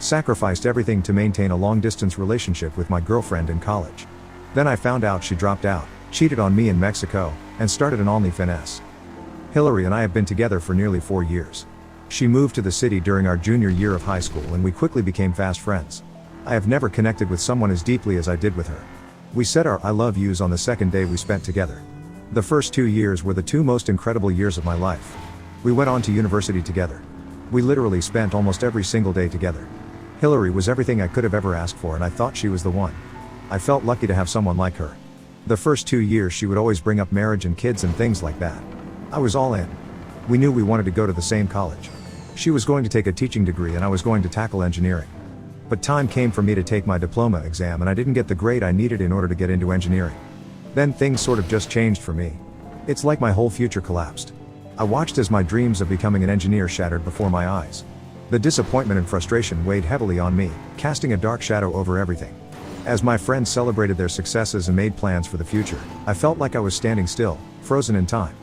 Sacrificed everything to maintain a long-distance relationship with my girlfriend in college. Then I found out she dropped out, cheated on me in Mexico, and started an Onlyf. Hillary and I have been together for nearly 4 years. She moved to the city during our junior year of high school and we quickly became fast friends. I have never connected with someone as deeply as I did with her. We said our I love yous on the second day we spent together. The first 2 years were the 2 most incredible years of my life. We went on to university together. We literally spent almost every single day together. Hillary was everything I could have ever asked for and I thought she was the one. I felt lucky to have someone like her. The first 2 years she would always bring up marriage and kids and things like that. I was all in. We knew we wanted to go to the same college. She was going to take a teaching degree and I was going to tackle engineering. But time came for me to take my diploma exam and I didn't get the grade I needed in order to get into engineering. Then things sort of just changed for me. It's like my whole future collapsed. I watched as my dreams of becoming an engineer shattered before my eyes. The disappointment and frustration weighed heavily on me, casting a dark shadow over everything. As my friends celebrated their successes and made plans for the future, I felt like I was standing still, frozen in time.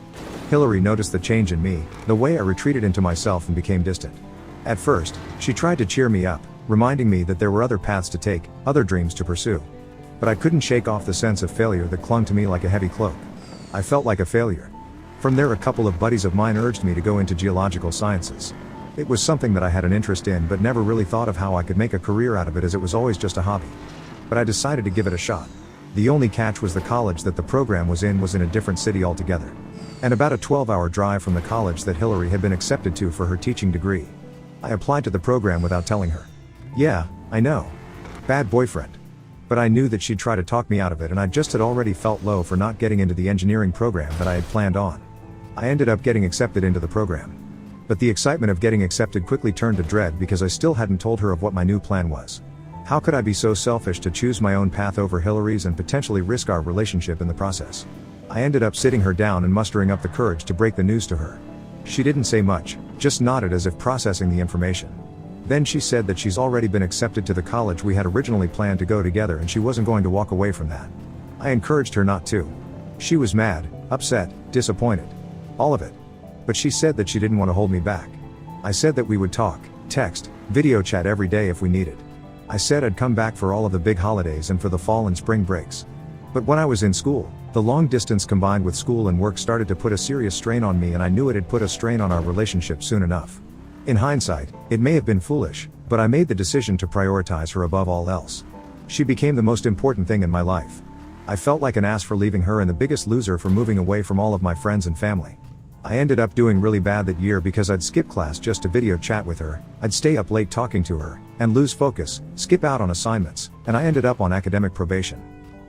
Hillary noticed the change in me, the way I retreated into myself and became distant. At first, she tried to cheer me up, reminding me that there were other paths to take, other dreams to pursue. But I couldn't shake off the sense of failure that clung to me like a heavy cloak. I felt like a failure. From there, a couple of buddies of mine urged me to go into geological sciences. It was something that I had an interest in but never really thought of how I could make a career out of it as it was always just a hobby. But I decided to give it a shot. The only catch was the college that the program was in a different city altogether. And about a 12-hour drive from the college that Hillary had been accepted to for her teaching degree. I applied to the program without telling her. Yeah, I know. Bad boyfriend. But I knew that she'd try to talk me out of it and I just had already felt low for not getting into the engineering program that I had planned on. I ended up getting accepted into the program. But the excitement of getting accepted quickly turned to dread because I still hadn't told her of what my new plan was. How could I be so selfish to choose my own path over Hillary's and potentially risk our relationship in the process? I ended up sitting her down and mustering up the courage to break the news to her. She didn't say much, just nodded as if processing the information. Then she said that she's already been accepted to the college we had originally planned to go together and she wasn't going to walk away from that. I encouraged her not to. She was mad, upset, disappointed. All of it. But she said that she didn't want to hold me back. I said that we would talk, text, video chat every day if we needed. I said I'd come back for all of the big holidays and for the fall and spring breaks. But when I was in school, the long distance combined with school and work started to put a serious strain on me and I knew it had put a strain on our relationship soon enough. In hindsight, it may have been foolish, but I made the decision to prioritize her above all else. She became the most important thing in my life. I felt like an ass for leaving her and the biggest loser for moving away from all of my friends and family. I ended up doing really bad that year because I'd skip class just to video chat with her, I'd stay up late talking to her, and lose focus, skip out on assignments, and I ended up on academic probation.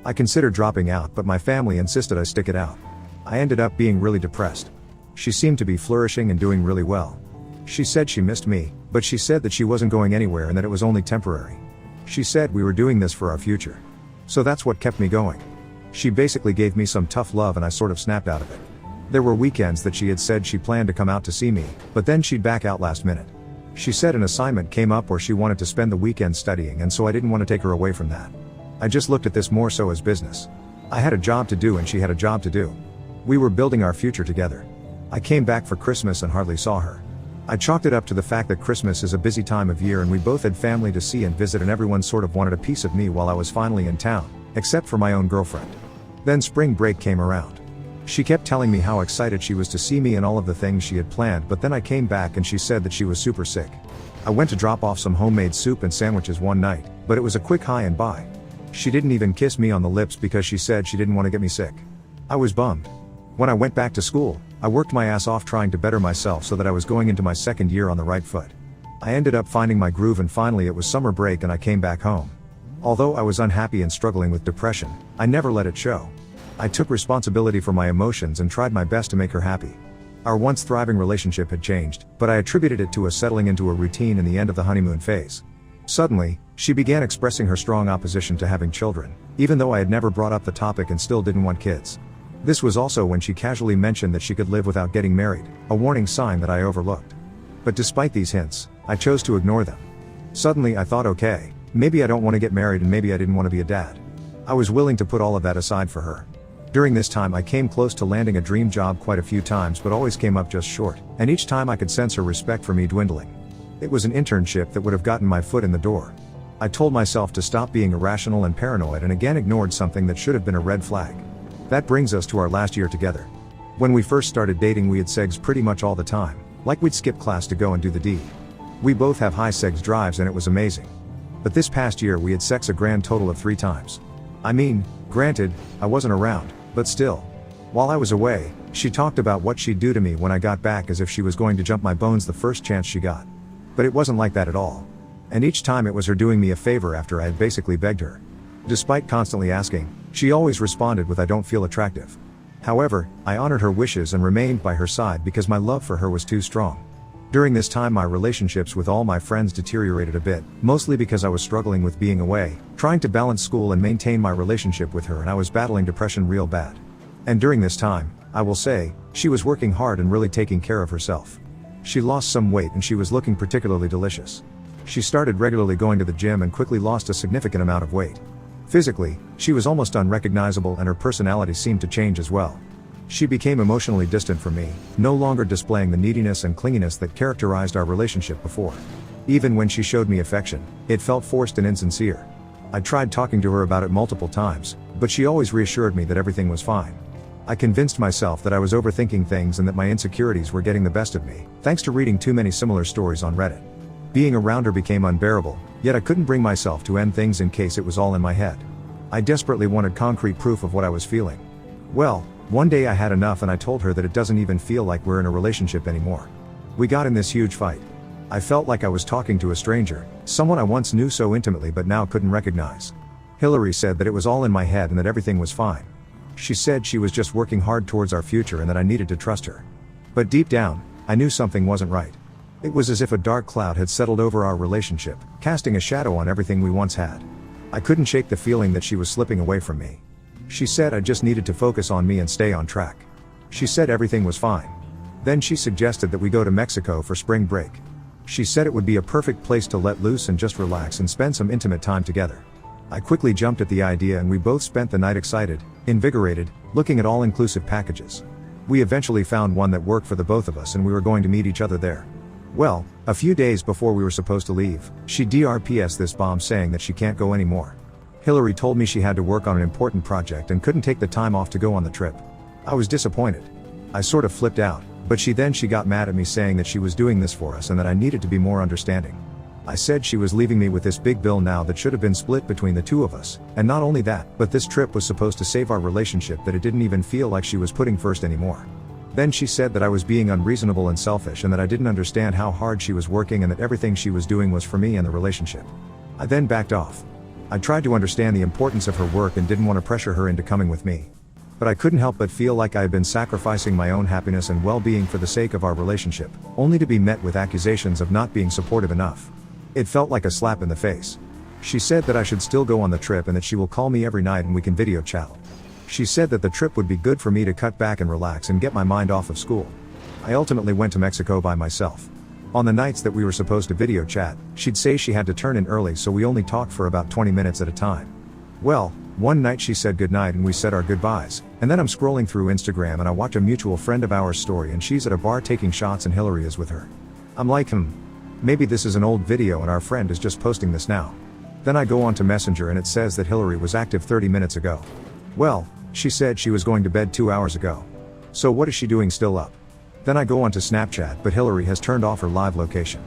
I considered dropping out but my family insisted I stick it out. I ended up being really depressed. She seemed to be flourishing and doing really well. She said she missed me, but she said that she wasn't going anywhere and that it was only temporary. She said we were doing this for our future. So that's what kept me going. She basically gave me some tough love and I sort of snapped out of it. There were weekends that she had said she planned to come out to see me, but then she'd back out last minute. She said an assignment came up or she wanted to spend the weekend studying and so I didn't want to take her away from that. I just looked at this more so as business. I had a job to do and she had a job to do. We were building our future together. I came back for Christmas and hardly saw her. I chalked it up to the fact that Christmas is a busy time of year and we both had family to see and visit and everyone sort of wanted a piece of me while I was finally in town, except for my own girlfriend. Then spring break came around. She kept telling me how excited she was to see me and all of the things she had planned, but then I came back and she said that she was super sick. I went to drop off some homemade soup and sandwiches one night, but it was a quick hi and bye. She didn't even kiss me on the lips because she said she didn't want to get me sick. I was bummed. When I went back to school, I worked my ass off trying to better myself so that I was going into my second year on the right foot. I ended up finding my groove and finally it was summer break and I came back home. Although I was unhappy and struggling with depression, I never let it show. I took responsibility for my emotions and tried my best to make her happy. Our once thriving relationship had changed, but I attributed it to us settling into a routine in the end of the honeymoon phase. Suddenly, she began expressing her strong opposition to having children, even though I had never brought up the topic and still didn't want kids. This was also when she casually mentioned that she could live without getting married, a warning sign that I overlooked. But despite these hints, I chose to ignore them. Suddenly I thought, okay, maybe I don't want to get married and maybe I didn't want to be a dad. I was willing to put all of that aside for her. During this time I came close to landing a dream job quite a few times but always came up just short, and each time I could sense her respect for me dwindling. It was an internship that would have gotten my foot in the door. I told myself to stop being irrational and paranoid and again ignored something that should have been a red flag. That brings us to our last year together. When we first started dating we had sex pretty much all the time, like we'd skip class to go and do the deed. We both have high sex drives and it was amazing. But this past year we had sex a grand total of 3 times. I mean, granted, I wasn't around, but still. While I was away, she talked about what she'd do to me when I got back as if she was going to jump my bones the first chance she got. But it wasn't like that at all. And each time it was her doing me a favor after I had basically begged her. Despite constantly asking, she always responded with "I don't feel attractive." However, I honored her wishes and remained by her side because my love for her was too strong. During this time my relationships with all my friends deteriorated a bit, mostly because I was struggling with being away, trying to balance school and maintain my relationship with her, and I was battling depression real bad. And during this time, I will say, she was working hard and really taking care of herself. She lost some weight and she was looking particularly delicious. She started regularly going to the gym and quickly lost a significant amount of weight. Physically, she was almost unrecognizable and her personality seemed to change as well. She became emotionally distant from me, no longer displaying the neediness and clinginess that characterized our relationship before. Even when she showed me affection, it felt forced and insincere. I tried talking to her about it multiple times, but she always reassured me that everything was fine. I convinced myself that I was overthinking things and that my insecurities were getting the best of me, thanks to reading too many similar stories on Reddit. Being around her became unbearable, yet I couldn't bring myself to end things in case it was all in my head. I desperately wanted concrete proof of what I was feeling. Well, one day I had enough and I told her that it doesn't even feel like we're in a relationship anymore. We got in this huge fight. I felt like I was talking to a stranger, someone I once knew so intimately but now couldn't recognize. Hillary said that it was all in my head and that everything was fine. She said she was just working hard towards our future and that I needed to trust her. But deep down, I knew something wasn't right. It was as if a dark cloud had settled over our relationship, casting a shadow on everything we once had. I couldn't shake the feeling that she was slipping away from me. She said I just needed to focus on me and stay on track. She said everything was fine. Then she suggested that we go to Mexico for spring break. She said it would be a perfect place to let loose and just relax and spend some intimate time together. I quickly jumped at the idea and we both spent the night excited, invigorated, looking at all-inclusive packages. We eventually found one that worked for the both of us and we were going to meet each other there. Well, a few days before we were supposed to leave, she DRPS this bomb saying that she can't go anymore. Hillary told me she had to work on an important project and couldn't take the time off to go on the trip. I was disappointed. I sort of flipped out, but she got mad at me saying that she was doing this for us and that I needed to be more understanding. I said she was leaving me with this big bill now that should have been split between the two of us, and not only that, but this trip was supposed to save our relationship, that it didn't even feel like she was putting first anymore. Then she said that I was being unreasonable and selfish and that I didn't understand how hard she was working and that everything she was doing was for me and the relationship. I then backed off. I tried to understand the importance of her work and didn't want to pressure her into coming with me. But I couldn't help but feel like I had been sacrificing my own happiness and well-being for the sake of our relationship, only to be met with accusations of not being supportive enough. It felt like a slap in the face. She said that I should still go on the trip and that she will call me every night and we can video chat. She said that the trip would be good for me to cut back and relax and get my mind off of school. I ultimately went to Mexico by myself. On the nights that we were supposed to video chat, she'd say she had to turn in early, so we only talked for about 20 minutes at a time. Well, one night she said goodnight and we said our goodbyes, and then I'm scrolling through Instagram and I watch a mutual friend of ours story and she's at a bar taking shots and Hillary is with her. I'm like, maybe this is an old video and our friend is just posting this now. Then I go on to Messenger and it says that Hillary was active 30 minutes ago. Well, she said she was going to bed 2 hours ago. So what is she doing still up? Then I go on to Snapchat, but Hillary has turned off her live location.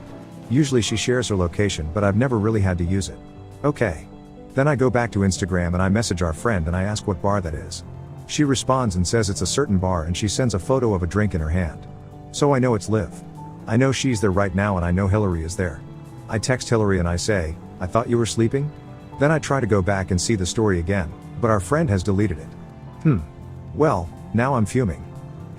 Usually she shares her location, but I've never really had to use it. Okay. Then I go back to Instagram and I message our friend and I ask what bar that is. She responds and says it's a certain bar and she sends a photo of a drink in her hand. So I know it's Liv. I know she's there right now and I know Hillary is there. I text Hillary and I say, I thought you were sleeping? Then I try to go back and see the story again, but our friend has deleted it. Well, now I'm fuming.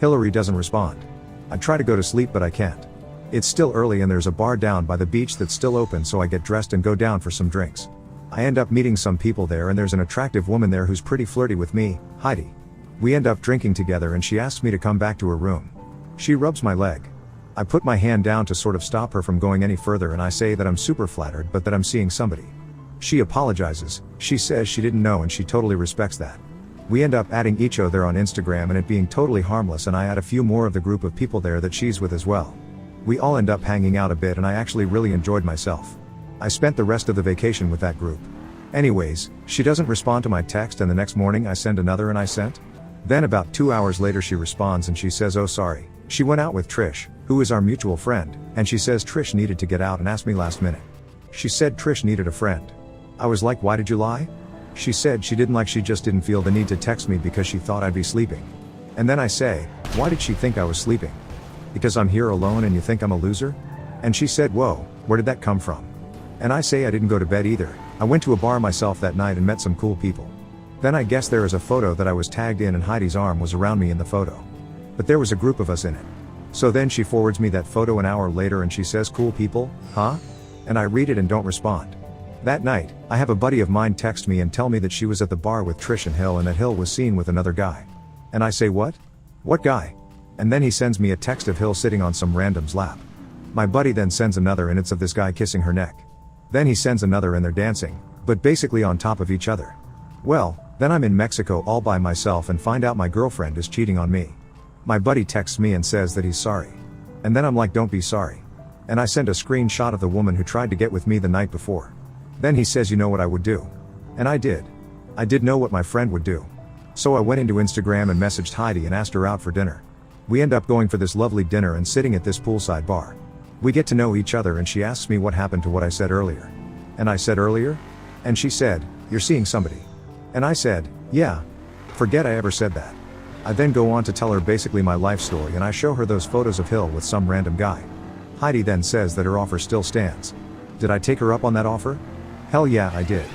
Hillary doesn't respond. I try to go to sleep but I can't. It's still early and there's a bar down by the beach that's still open, so I get dressed and go down for some drinks. I end up meeting some people there and there's an attractive woman there who's pretty flirty with me, Heidi. We end up drinking together and she asks me to come back to her room. She rubs my leg. I put my hand down to sort of stop her from going any further and I say that I'm super flattered but that I'm seeing somebody. She apologizes, she says she didn't know and she totally respects that. We end up adding each other on Instagram and it being totally harmless, and I add a few more of the group of people there that she's with as well. We all end up hanging out a bit and I actually really enjoyed myself. I spent the rest of the vacation with that group. Anyways, she doesn't respond to my text and the next morning I send another and I sent. Then about 2 hours later she responds and she says, oh sorry, she went out with Trish, who is our mutual friend, and she says Trish needed to get out and asked me last minute. She said Trish needed a friend. I was like, why did you lie? She said she just didn't feel the need to text me because she thought I'd be sleeping. And then I say, why did she think I was sleeping? Because I'm here alone and you think I'm a loser? And she said, whoa, where did that come from? And I say I didn't go to bed either. I went to a bar myself that night and met some cool people. Then I guess there is a photo that I was tagged in and Heidi's arm was around me in the photo. But there was a group of us in it. So then she forwards me that photo an hour later and she says, cool people, huh? And I read it and don't respond. That night, I have a buddy of mine text me and tell me that she was at the bar with Trish and Hill and that Hill was seen with another guy. And I say, what? What guy? And then he sends me a text of Hill sitting on some random's lap. My buddy then sends another and it's of this guy kissing her neck. Then he sends another and they're dancing, but basically on top of each other. Well, then I'm in Mexico all by myself and find out my girlfriend is cheating on me. My buddy texts me and says that he's sorry. And then I'm like, don't be sorry. And I send a screenshot of the woman who tried to get with me the night before. Then he says, you know what I would do? And I did. I did know what my friend would do. So I went into Instagram and messaged Heidi and asked her out for dinner. We end up going for this lovely dinner and sitting at this poolside bar. We get to know each other and she asks me what happened to what I said earlier. And I said earlier? And she said, you're seeing somebody. And I said, yeah. Forget I ever said that. I then go on to tell her basically my life story and I show her those photos of Hill with some random guy. Heidi then says that her offer still stands. Did I take her up on that offer? Hell yeah, I did.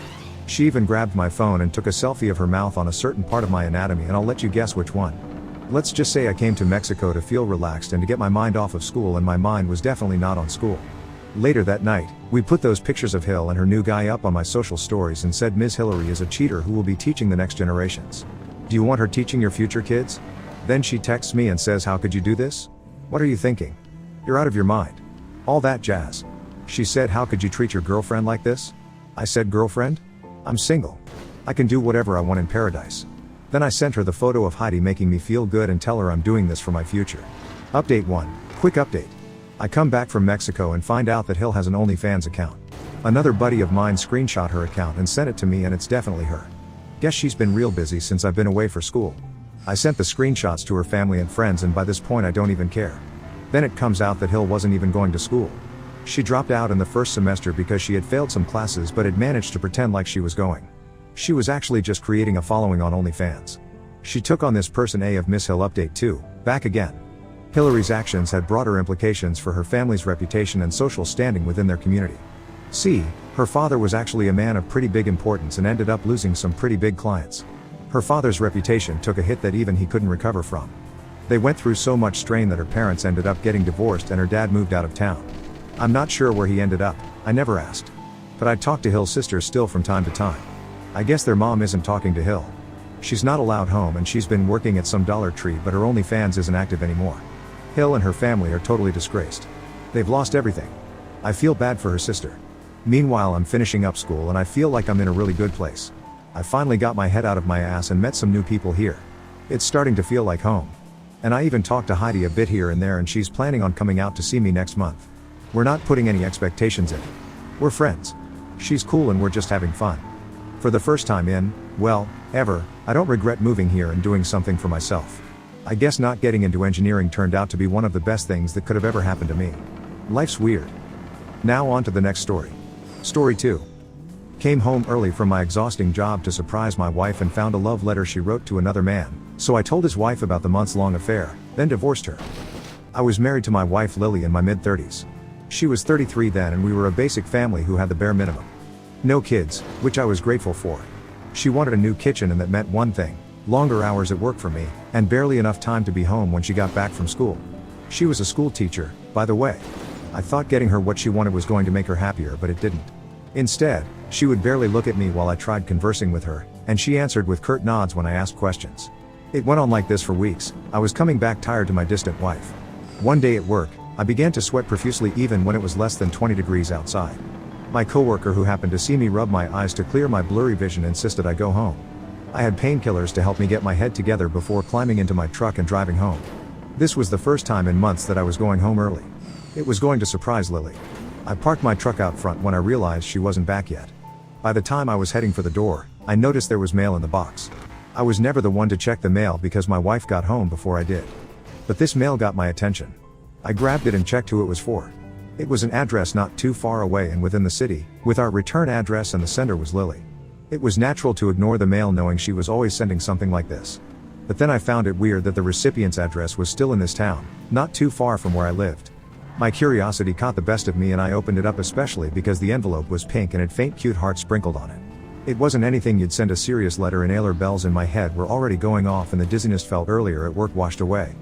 She even grabbed my phone and took a selfie of her mouth on a certain part of my anatomy and I'll let you guess which one. Let's just say I came to Mexico to feel relaxed and to get my mind off of school and my mind was definitely not on school. Later that night, we put those pictures of Hill and her new guy up on my social stories and said Ms. Hillary is a cheater who will be teaching the next generations. Do you want her teaching your future kids? Then she texts me and says, how could you do this? What are you thinking? You're out of your mind. All that jazz. She said, how could you treat your girlfriend like this? I said, girlfriend? I'm single. I can do whatever I want in paradise. Then I sent her the photo of Heidi making me feel good and tell her I'm doing this for my future. Update 1. Quick update. I come back from Mexico and find out that Hill has an OnlyFans account. Another buddy of mine screenshot her account and sent it to me and it's definitely her. Guess she's been real busy since I've been away for school. I sent the screenshots to her family and friends and by this point I don't even care. Then it comes out that Hill wasn't even going to school. She dropped out in the first semester because she had failed some classes but had managed to pretend like she was going. She was actually just creating a following on OnlyFans. She took on this person A of Miss Hill update 2, back again. Hillary's actions had broader implications for her family's reputation and social standing within their community. C. Her father was actually a man of pretty big importance and ended up losing some pretty big clients. Her father's reputation took a hit that even he couldn't recover from. They went through so much strain that her parents ended up getting divorced and her dad moved out of town. I'm not sure where he ended up, I never asked. But I talk to Hill's sisters still from time to time. I guess their mom isn't talking to Hill. She's not allowed home and she's been working at some Dollar Tree but her OnlyFans isn't active anymore. Hill and her family are totally disgraced. They've lost everything. I feel bad for her sister. Meanwhile I'm finishing up school and I feel like I'm in a really good place. I finally got my head out of my ass and met some new people here. It's starting to feel like home. And I even talked to Heidi a bit here and there and she's planning on coming out to see me next month. We're not putting any expectations in it. We're friends. She's cool and we're just having fun. For the first time in, well, ever, I don't regret moving here and doing something for myself. I guess not getting into engineering turned out to be one of the best things that could have ever happened to me. Life's weird. Now on to the next story. Story 2. Came home early from my exhausting job to surprise my wife and found a love letter she wrote to another man, so I told his wife about the months-long affair, then divorced her. I was married to my wife Lily in my mid-30s. She was 33 then and we were a basic family who had the bare minimum. No kids, which I was grateful for. She wanted a new kitchen and that meant one thing, longer hours at work for me, and barely enough time to be home when she got back from school. She was a school teacher, by the way. I thought getting her what she wanted was going to make her happier but it didn't. Instead, she would barely look at me while I tried conversing with her, and she answered with curt nods when I asked questions. It went on like this for weeks. I was coming back tired to my distant wife. One day at work, I began to sweat profusely even when it was less than 20 degrees outside. My coworker who happened to see me rub my eyes to clear my blurry vision insisted I go home. I had painkillers to help me get my head together before climbing into my truck and driving home. This was the first time in months that I was going home early. It was going to surprise Lily. I parked my truck out front when I realized she wasn't back yet. By the time I was heading for the door, I noticed there was mail in the box. I was never the one to check the mail because my wife got home before I did. But this mail got my attention. I grabbed it and checked who it was for. It was an address not too far away and within the city, with our return address, and the sender was Lily. It was natural to ignore the mail knowing she was always sending something like this. But then I found it weird that the recipient's address was still in this town, not too far from where I lived. My curiosity caught the best of me and I opened it up, especially because the envelope was pink and had faint cute hearts sprinkled on it. It wasn't anything you'd send a serious letter, and ailer bells in my head were already going off and the dizziness felt earlier at work washed away.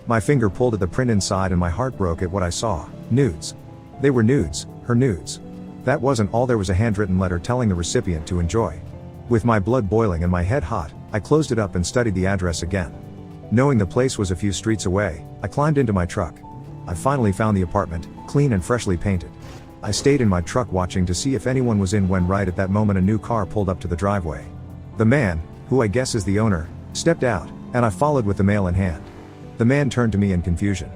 My finger pulled at the print inside and my heart broke at what I saw. Nudes. They were nudes, her nudes. That wasn't all, there was a handwritten letter telling the recipient to enjoy. With my blood boiling and my head hot, I closed it up and studied the address again. Knowing the place was a few streets away, I climbed into my truck. I finally found the apartment, clean and freshly painted. I stayed in my truck watching to see if anyone was in when right at that moment a new car pulled up to the driveway. The man, who I guess is the owner, stepped out, and I followed with the mail in hand. The man turned to me in confusion.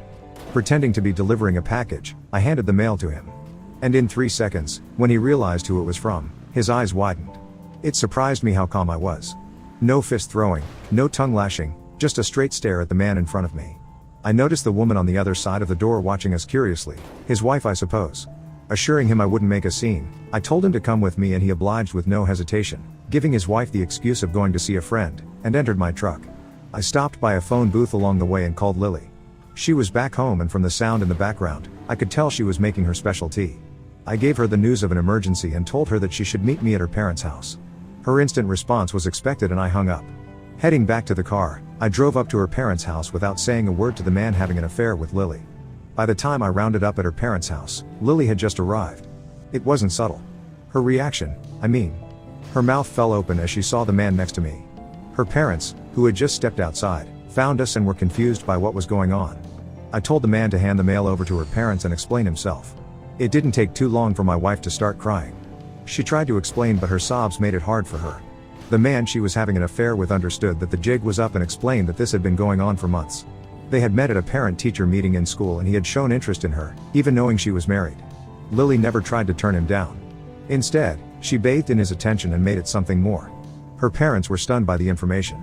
Pretending to be delivering a package, I handed the mail to him. And in 3 seconds, when he realized who it was from, his eyes widened. It surprised me how calm I was. No fist throwing, no tongue lashing, just a straight stare at the man in front of me. I noticed the woman on the other side of the door watching us curiously, his wife I suppose. Assuring him I wouldn't make a scene, I told him to come with me and he obliged with no hesitation, giving his wife the excuse of going to see a friend, and entered my truck. I stopped by a phone booth along the way and called Lily. She was back home and from the sound in the background, I could tell she was making her special tea. I gave her the news of an emergency and told her that she should meet me at her parents' house. Her instant response was expected and I hung up. Heading back to the car, I drove up to her parents' house without saying a word to the man having an affair with Lily. By the time I rounded up at her parents' house, Lily had just arrived. It wasn't subtle. Her reaction, her mouth fell open as she saw the man next to me. Her parents, who had just stepped outside, found us and were confused by what was going on. I told the man to hand the mail over to her parents and explain himself. It didn't take too long for my wife to start crying. She tried to explain but her sobs made it hard for her. The man she was having an affair with understood that the jig was up and explained that this had been going on for months. They had met at a parent-teacher meeting in school and he had shown interest in her, even knowing she was married. Lily never tried to turn him down. Instead, she bathed in his attention and made it something more. Her parents were stunned by the information.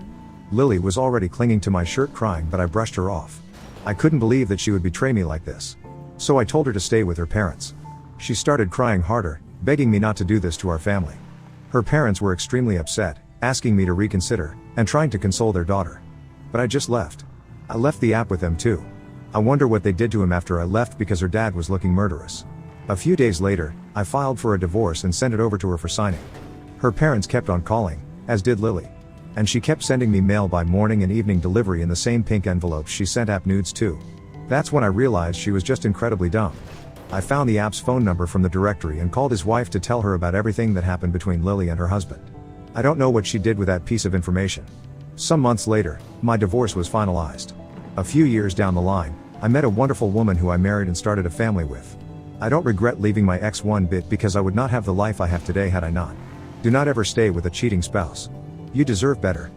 Lily was already clinging to my shirt crying, but I brushed her off. I couldn't believe that she would betray me like this. So I told her to stay with her parents. She started crying harder, begging me not to do this to our family. Her parents were extremely upset, asking me to reconsider, and trying to console their daughter. But I just left. I left the app with them too. I wonder what they did to him after I left because her dad was looking murderous. A few days later, I filed for a divorce and sent it over to her for signing. Her parents kept on calling, as did Lily. And she kept sending me mail by morning and evening delivery in the same pink envelopes she sent app nudes too. That's when I realized she was just incredibly dumb. I found the app's phone number from the directory and called his wife to tell her about everything that happened between Lily and her husband. I don't know what she did with that piece of information. Some months later, my divorce was finalized. A few years down the line, I met a wonderful woman who I married and started a family with. I don't regret leaving my ex one bit because I would not have the life I have today had I not. Do not ever stay with a cheating spouse. You deserve better.